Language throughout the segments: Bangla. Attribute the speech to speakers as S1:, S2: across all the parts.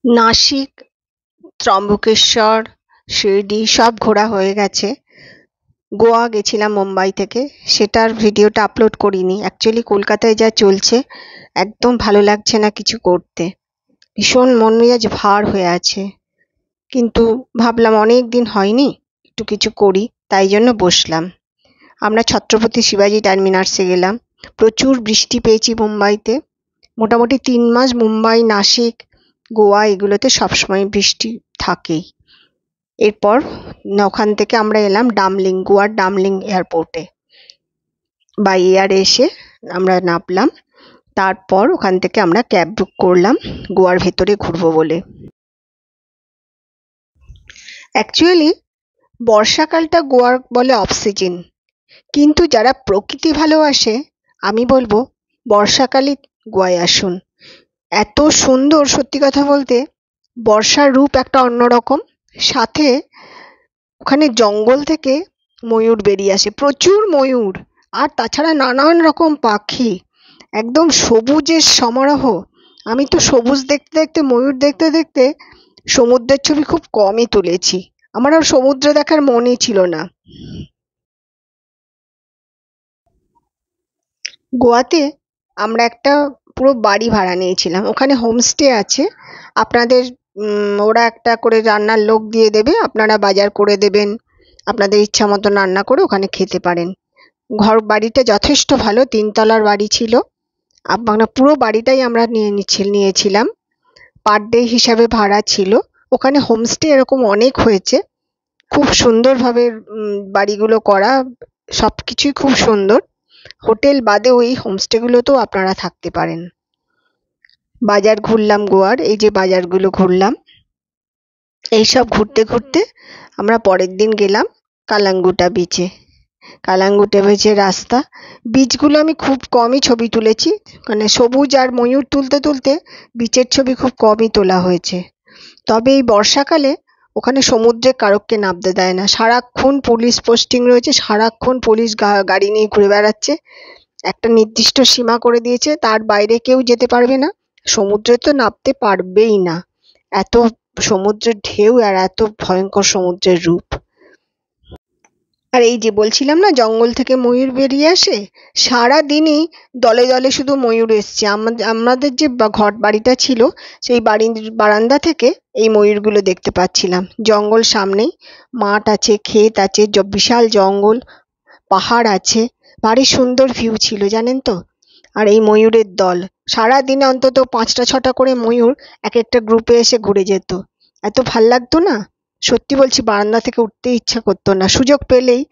S1: নাসিক, ত্রম্বকেশ্বর, শিরডি সব ঘোরা হয়ে গেছে। গোয়া গেছিলাম মুম্বাই থেকে, সেটার ভিডিওটা আপলোড করিনি। অ্যাকচুয়ালি কলকাতায় যা চলছে একদম ভালো লাগছে না কিছু করতে, ভীষণ মন মেজাজ ভার হয়ে আছে। কিন্তু ভাবলাম অনেক দিন হয়নি, একটু কিছু করি, তাই জন্য বসলাম। আমরা ছত্রপতি শিবাজি টার্মিনাসে গেলাম। প্রচুর বৃষ্টি পেয়েছি মুম্বাইতে। মোটামুটি 3 মাস মুম্বাই, নাসিক, গোয়া এগুলোতে সবসময় বৃষ্টি থাকেই। এরপর ওখান থেকে আমরা এলাম ডামলিং, গোয়ার ডামলিং এয়ারপোর্টে। বাই এয়ারে এসে আমরা নামলাম। তারপর ওখান থেকে আমরা ক্যাব বুক করলাম গোয়ার ভেতরে ঘুরবো বলে। অ্যাকচুয়ালি বর্ষাকালটা গোয়ার বলে অফ সিজন, কিন্তু যারা প্রকৃতি ভালোবাসে আমি বলবো বর্ষাকালই গোয়ায় আসুন। এত সুন্দর, সত্যি কথা বলতে বর্ষার রূপ একটা অন্যরকম। সাথে ওখানে জঙ্গল থেকে ময়ূর বেরিয়ে আসে, প্রচুর ময়ূর। আর তাছাড়া নানান রকম পাখি, একদম সবুজের সমারোহ। আমি তো সবুজ দেখতে দেখতে, ময়ূর দেখতে দেখতে সমুদ্রের ছবি খুব কমই তুলেছি। আমার আর সমুদ্র দেখার মনই ছিল না। গোয়াতে আমরা একটা পুরো বাড়ি ভাড়া নিয়েছিলাম। ওখানে হোমস্টে আছে। আপনাদের ওরা একটা করে রান্নার লোক দিয়ে দেবে, আপনারা বাজার করে দেবেন, আপনাদের ইচ্ছা মতো রান্না করে ওখানে খেতে পারেন। বাড়িটা যথেষ্ট ভালো, 3 তলার বাড়ি ছিল। আমরা পুরো বাড়িটাই আমরা নিয়েছিলাম। পার ডে হিসাবে ভাড়া ছিল। ওখানে হোমস্টে এরকম অনেক হয়েছে, খুব সুন্দরভাবে বাড়িগুলো করা, সবকিছুই খুব সুন্দর। হোটেল বাদে ওই হোমস্টেগুলোতেও আপনারা থাকতে পারেন। বাজার ঘুরলাম গোয়ার, এই যে বাজারগুলো ঘুরলাম। এইসব ঘুরতে ঘুরতে আমরা পরের দিন গেলাম কালাঙ্গুটা বিচে। কালাঙ্গুটা বিচের রাস্তা, বিচগুলো আমি খুব কমই ছবি তুলেছি, মানে সবুজ আর ময়ূর তুলতে তুলতে বিচের ছবি খুব কমই তোলা হয়েছে। তবে এই বর্ষাকালে ওখানে সমুদ্রে কারোকে নামতে দেয় না, সারাক্ষণ পুলিশ পোস্টিং রয়েছে, সারাক্ষণ পুলিশ গাড়ি নিয়ে ঘুরে বেড়াচ্ছে। একটা নির্দিষ্ট সীমা করে দিয়েছে, তার বাইরে কেউ যেতে পারবে না। সমুদ্রে তো নামতে পারবেই না, এত সমুদ্রের ঢেউ আর এত ভয়ঙ্কর সমুদ্রের রূপ। আর এই যে বলছিলাম না জঙ্গল থেকে ময়ূর বেরিয়ে আসে, সারাদিনই দলে দলে শুধু ময়ূর এসছে। আমাদের যে ঘর বাড়িটা ছিল সেই বাড়ির বারান্দা থেকে এই ময়ূরগুলো দেখতে পাচ্ছিলাম। জঙ্গল সামনেই, মাঠ আছে, ক্ষেত আছে, বিশাল জঙ্গল, পাহাড় আছে, ভারী সুন্দর ভিউ ছিল জানেন তো। আর এই ময়ূরের দল সারাদিনে অন্তত 5টা 6টা করে ময়ূর এক একটা গ্রুপে এসে ঘুরে যেত। এত ভাল লাগতো না, সত্যি বলছি বারান্দা থেকে উঠতে ইচ্ছা করতো না। সুযোগ পেলেই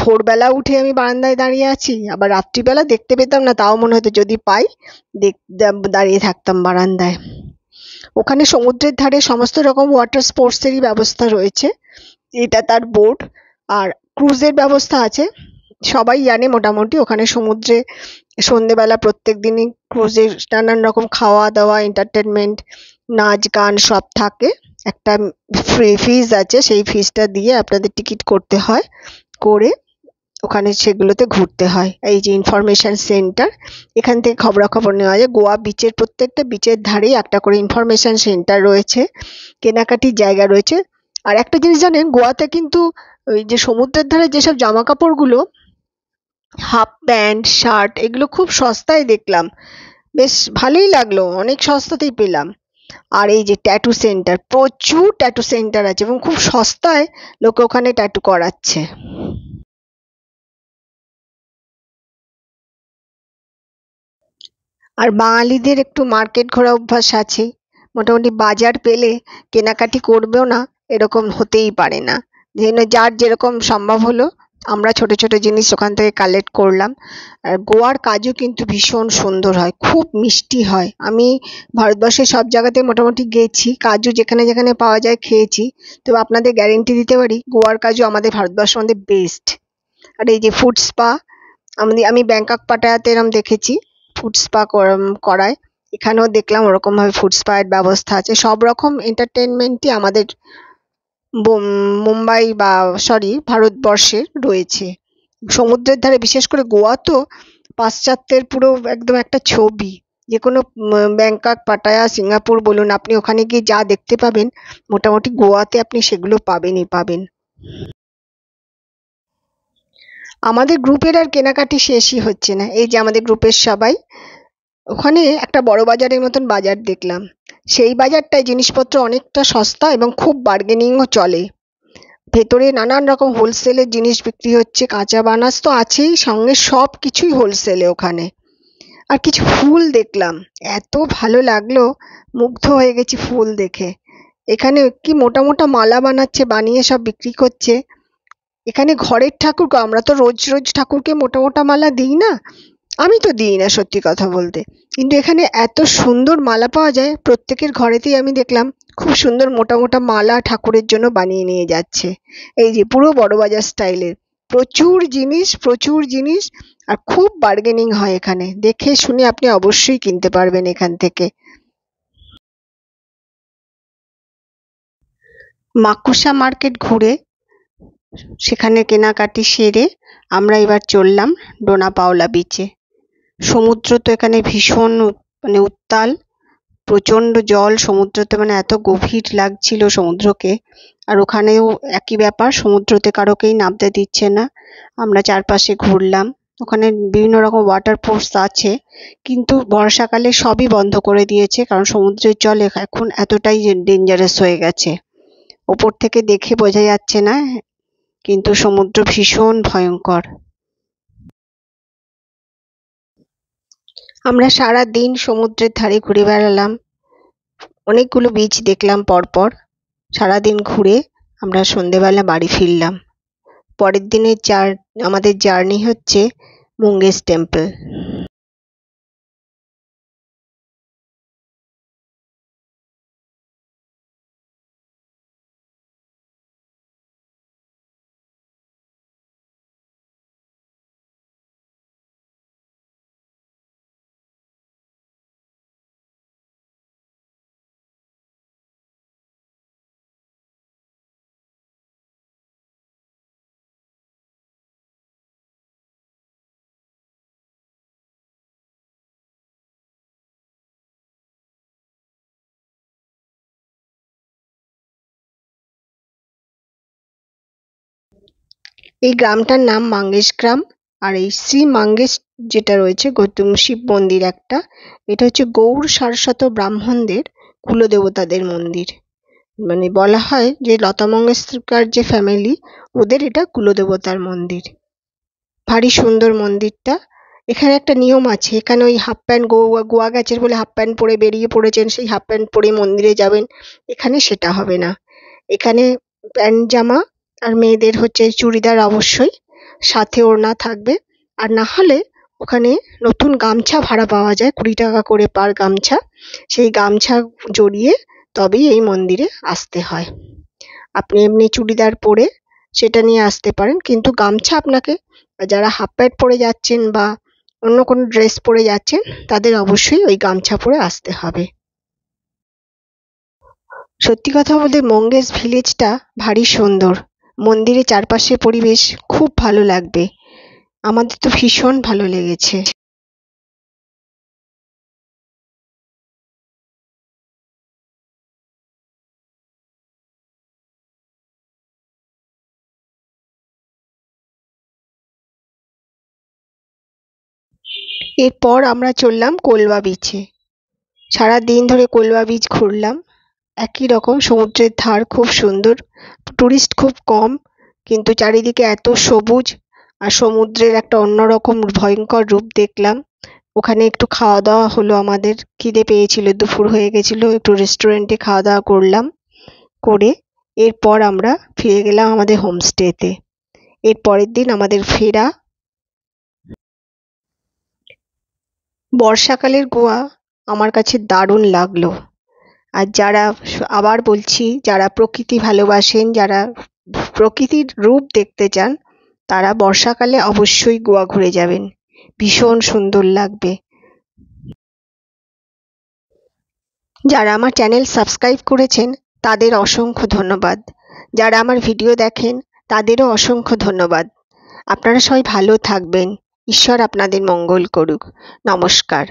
S1: ভোরবেলা উঠে আমি বারান্দায় দাঁড়িয়ে আছি, আবার রাত্রিবেলা দেখতে পেতাম না, তাও মনে হতো যদি পাই দাঁড়িয়ে থাকতাম বারান্দায়। ওখানে সমুদ্রের ধারে সমস্ত রকম ওয়াটার স্পোর্টসেরই ব্যবস্থা রয়েছে। এটা তার বোট, আর ক্রুজের ব্যবস্থা আছে। সবাই জানে মোটামুটি ওখানে সমুদ্রে সন্ধেবেলা প্রত্যেক দিনই ক্রুজে নানান রকম খাওয়া দাওয়া, এন্টারটেনমেন্ট, নাচ গান সব থাকে। একটা ফিজ আছে, সেই ফিজটা দিয়ে আপনাদের টিকিট করতে হয়, করে ওখানে সেগুলোতে ঘুরতে হয়। এই যে ইনফরমেশন সেন্টার, এখান থেকে খবরাখবর নেওয়া যায়। গোয়া বিচের প্রত্যেকটা বিচের ধারেই একটা করে ইনফরমেশন সেন্টার রয়েছে, কেনাকাটির জায়গা রয়েছে। আর একটা জিনিস জানেন, গোয়াতে কিন্তু ওই যে সমুদ্রের ধারে যেসব জামা কাপড়গুলো, হাফ প্যান্ট, শার্ট, এগুলো খুব সস্তায় দেখলাম, বেশ ভালোই লাগলো, অনেক সস্তাতেই পেলাম। আর এই যে ট্যাটু সেন্টার, প্রচুর ট্যাটু সেন্টার আছে এবং খুব সস্তায় লোকে ওখানে ট্যাটু করাচ্ছে। আর বাঙালিদের একটু মার্কেট ঘোরা অভ্যাস আছে, মোটামুটি বাজার পেলে কেনাকাটি করবেও না এরকম হতেই পারে না। যার যেরকম সম্ভব হলো, আমরা ছোট ছোট জিনিস ওখান থেকে কালেক্ট করলাম। আর গোয়ার কাজু কিন্তু ভীষণ সুন্দর হয়, খুব মিষ্টি হয়। আমি ভারতবর্ষের সব জায়গাতে মোটামুটি গেছি, কাজু যেখানে যেখানে পাওয়া যায় খেয়েছি, তো আপনাদের গ্যারেন্টি দিতে পারি গোয়ার কাজু আমাদের ভারতবর্ষের মধ্যে বেস্ট। আর এই যে ফুড স্পা, আমি ব্যাংকক পাটায়াতে এরম দেখেছি ফুড স্পা করায়, এখানেও দেখলাম ওরকম ভাবে ফুড স্পা এর ব্যবস্থা আছে। সব রকম এন্টারটেনমেন্টই আমাদের মুম্বাই বা সরি ভারতবর্ষে রয়েছে। সমুদ্রের ধারে বিশেষ করে গোয়া তো পাশ্চাত্যের পুরো একদম একটা ছবি। যে কোনো ব্যাংকক, পাটায়া, সিঙ্গাপুর বলুন, আপনি ওখানে গিয়ে যা দেখতে পাবেন মোটামুটি গোয়াতে আপনি সেগুলো পাবেনই পাবেন। আমাদের গ্রুপের আর কেনাকাটি শেষই হচ্ছে না। এই যে আমাদের গ্রুপের সবাই ওখানে একটা বড় বাজারের মতন বাজার দেখলাম। সেই বাজারটায় জিনিসপত্র অনেকটা সস্তা এবং খুব বার্গেনিংও চলে। ভেতরে নানান রকম হোলসেলের জিনিস বিক্রি হচ্ছে, কাঁচা বানাস তো আছেই, সঙ্গে সব কিছুই হোলসেলে ওখানে। আর কিছু ফুল দেখলাম, এত ভালো লাগলো, মুগ্ধ হয়ে গেছি ফুল দেখে। এখানে কি মোটা মোটা মালা বানাচ্ছে, বানিয়ে সব বিক্রি করছে। এখানে ঘরের ঠাকুর, আমরা তো রোজ রোজ ঠাকুরকে মোটা মোটা মালা দিই না, আমি তো দিই না সত্যি কথা বলতে, কিন্তু এখানে এত সুন্দর মালা পাওয়া যায়, প্রত্যেকের ঘরেতেই আমি দেখলাম খুব সুন্দর মোটা মোটা মালা ঠাকুরের জন্য বানিয়ে নিয়ে যাচ্ছে। এই যে পুরো বড়বাজার স্টাইলের প্রচুর জিনিস, প্রচুর জিনিস। আর খুব বার্গেনিং হয় এখানে, দেখে শুনে আপনি অবশ্যই কিনতে পারবেন এখান থেকে। মাকুসা মার্কেট ঘুরে সেখানে কেনাকাটি সেরে আমরা এবার চললাম ডোনা পাওলা বিচে। সমুদ্র তো এখানে ভীষণ মানে উত্তাল, প্রচন্ড জল সমুদ্রতে, মানে এত গভীর লাগছিল সমুদ্রকে। আর ওখানেও একই ব্যাপার, সমুদ্রতে কারোকেই নামতে দিচ্ছে না। আমরা চারপাশে ঘুরলাম, ওখানে বিভিন্ন রকম ওয়াটার স্পোর্টস আছে, কিন্তু বর্ষাকালে সবই বন্ধ করে দিয়েছে, কারণ সমুদ্রের জল এখন এতটাই ডেঞ্জারাস হয়ে গেছে। ওপর থেকে দেখে বোঝা যাচ্ছে না, কিন্তু সমুদ্র ভীষণ ভয়ঙ্কর। আমরা সারা দিন সমুদ্রের ধারে ঘুরে বেড়ালাম, অনেকগুলো বিচ দেখলাম পরপর। সারাদিন ঘুরে আমরা সন্ধেবেলা বাড়ি ফিরলাম। পরের দিনের আমাদের জার্নি হচ্ছে মুঙ্গেস টেম্পল। এই গ্রামটার নাম মাঙ্গেশ গ্রাম। আর এই শ্রী মাঙ্গেশ যেটা রয়েছে, গৌতম শিব মন্দির একটা, এটা হচ্ছে গৌড় সারস্বত ব্রাহ্মণদের কুলদেবতাদের মন্দির। মানে বলা হয় যে লতা মঙ্গেশকর যে ফ্যামিলি, ওদের এটা কুলদেবতার মন্দির। ভারী সুন্দর মন্দিরটা। এখানে একটা নিয়ম আছে, এখানে ওই হাফ প্যান্ট, গোয়া গেছেন বলে হাফ প্যান্ট পরে বেরিয়ে পড়েছেন, সেই হাফ প্যান্ট পরে মন্দিরে যাবেন, এখানে সেটা হবে না। এখানে প্যান্ট জামা, আর মেয়েদের হচ্ছে চুড়িদার অবশ্যই, সাথে ওড়না থাকবে। আর না হলে ওখানে নতুন গামছা ভাড়া পাওয়া যায়, 20 টাকা করে পার গামছা। সেই গামছা জড়িয়ে তবেই এই মন্দিরে আসতে হয়। আপনি এমনি চুড়িদার পরে সেটা নিয়ে আসতে পারেন, কিন্তু গামছা আপনাকে, যারা হাফ প্যান্ট পরে যাচ্ছেন বা অন্য কোনো ড্রেস পরে যাচ্ছেন, তাদের অবশ্যই ওই গামছা পরে আসতে হবে। সত্যি কথা বলতে মঙ্গেশ ভিলেজটা ভারী সুন্দর, মন্দিরের চারপাশের পরিবেশ খুব ভালো লাগবে, আমাদের তো ভীষণ ভালো লেগেছে। এরপর আমরা চললাম কোলবা বিচে। সারা দিন ধরে কোলবা বিচ ঘুরলাম, একই রকম সমুদ্রের ধার, খুব সুন্দর, টুরিস্ট খুব কম, কিন্তু চারিদিকে এত সবুজ। আর সমুদ্রের একটা অন্যরকম ভয়ঙ্কর রূপ দেখলাম। ওখানে একটু খাওয়া দাওয়া হলো, আমাদের খিদে পেয়েছিল, দুপুর হয়ে গেছিল, একটু রেস্টুরেন্টে খাওয়া দাওয়া করলাম। করে এরপর আমরা ফিরে গেলাম আমাদের হোমস্টেতে। এর পরের দিন আমাদের ফেরা। বর্ষাকালের গোয়া আমার কাছে দারুণ লাগলো। আর যারা, আবার বলছি, যারা প্রকৃতি ভালোবাসেন, যারা প্রকৃতির রূপ দেখতে চান, তারা বর্ষাকালে অবশ্যই গোয়া ঘুরে যাবেন, ভীষণ সুন্দর লাগবে। যারা আমার চ্যানেল সাবস্ক্রাইব করেছেন তাদের অসংখ্য ধন্যবাদ। যারা আমার ভিডিও দেখেন তাদেরও অসংখ্য ধন্যবাদ। আপনারা সবাই ভালো থাকবেন, ঈশ্বর আপনাদের মঙ্গল করুক। নমস্কার।